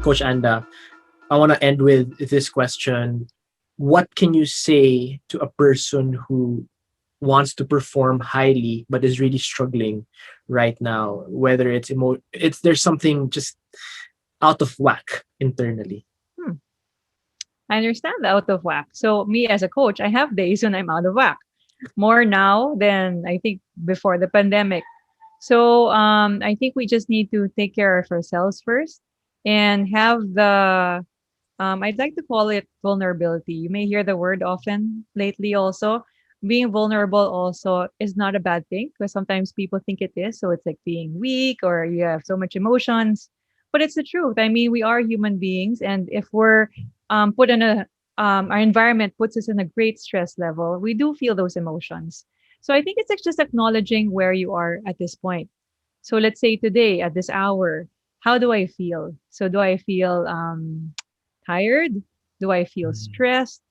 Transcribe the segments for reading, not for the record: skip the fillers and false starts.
Coach Anda, I want to end with this question. What can you say to a person who wants to perform highly but is really struggling right now? Whether it's there's something just out of whack internally. Hmm. I understand the out of whack. So me as a coach, I have days when I'm out of whack. More now than I think before the pandemic. So I think we just need to take care of ourselves first and have the I'd like to call it vulnerability. You may hear the word often lately also. Being vulnerable also is not a bad thing because sometimes people think it is. So it's like being weak or you have so much emotions. But it's the truth. I mean, we are human beings. And if we're put in our environment puts us in a great stress level, we do feel those emotions. So I think it's like just acknowledging where you are at this point. So let's say today at this hour, how do I feel? So do I feel tired? Do I feel stressed?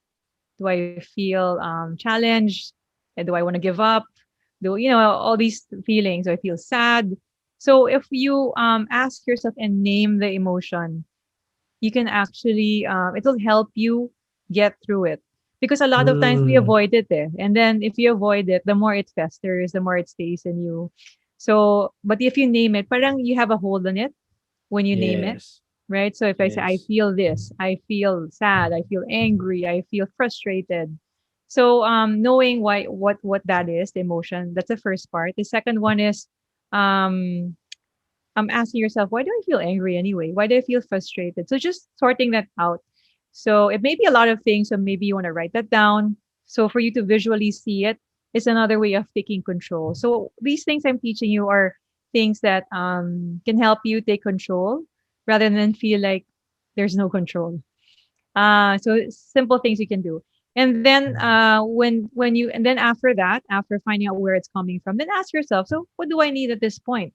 Do I feel challenged? And do I want to give up? Do all these feelings? Do I feel sad? So if you ask yourself and name the emotion, you can actually it'll help you get through it. Because a lot of times we Mm, avoid it, eh? And then if you avoid it, the more it festers, the more it stays in you. So, but if you name it, parang you have a hold on it when you name it, yes. right? So if I say, I Yes. feel this, I feel sad, I feel angry, I feel frustrated. So knowing what that is, the emotion, that's the first part. The second one is um asking yourself, why do I feel angry anyway? Why do I feel frustrated? So just sorting that out. So it may be a lot of things, so maybe you want to write that down. So for you to visually see it is another way of taking control. So these things I'm teaching you are things that can help you take control rather than feel like there's no control. So simple things you can do. And then when you and then after that, after finding out where it's coming from, then ask yourself, so what do I need at this point?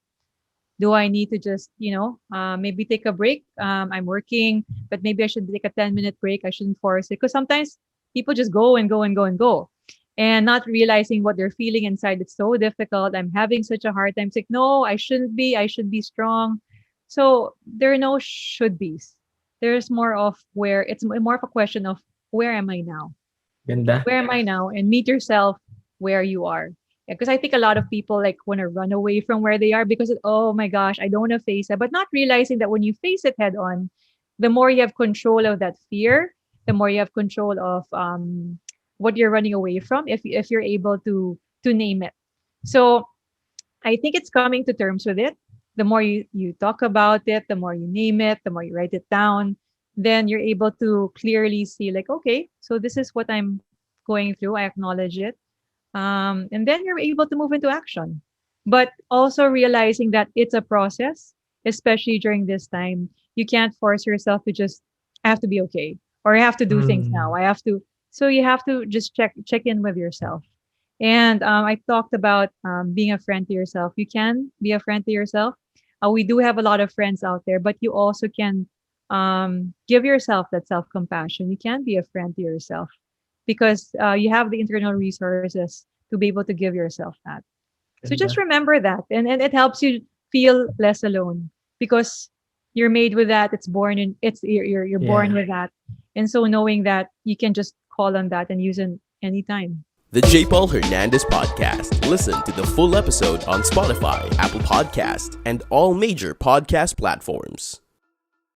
Do I need to just, maybe take a break? I'm working, but maybe I should take a 10-minute break. I shouldn't force it because sometimes people just go and go and go and go and not realizing what they're feeling inside. It's so difficult. I'm having such a hard time. It's like, no, I shouldn't be. I should be strong. So there are no should be's. There's more of where it's more of a question of where am I now? Ganda. Where am I now? And meet yourself where you are. Because I think a lot of people like want to run away from where they are because oh my gosh, I don't want to face it. But not realizing that when you face it head on, the more you have control of that fear, the more you have control of what you're running away from. If you're able to name it, so I think it's coming to terms with it. The more you talk about it, the more you name it, the more you write it down, then you're able to clearly see like, okay, so this is what I'm going through. I acknowledge it. And then you're able to move into action. But also realizing that it's a process, especially during this time. You can't force yourself to just I have to be okay or I have to do things now. Mm, I have to. So you have to just check in with yourself. And I talked about being a friend to yourself. You can be a friend to yourself. We do have a lot of friends out there, but you also can give yourself that self compassion. You can be a friend to yourself because you have the internal resources to be able to give yourself that. So just ganda. remember that, and it helps you feel less alone because you're made with that. It's born in it's you're born Yeah. with that, and so knowing that you can just call on that and use it anytime. The JPaul Hernandez Podcast. Listen to the full episode on Spotify, Apple Podcast, and all major podcast platforms.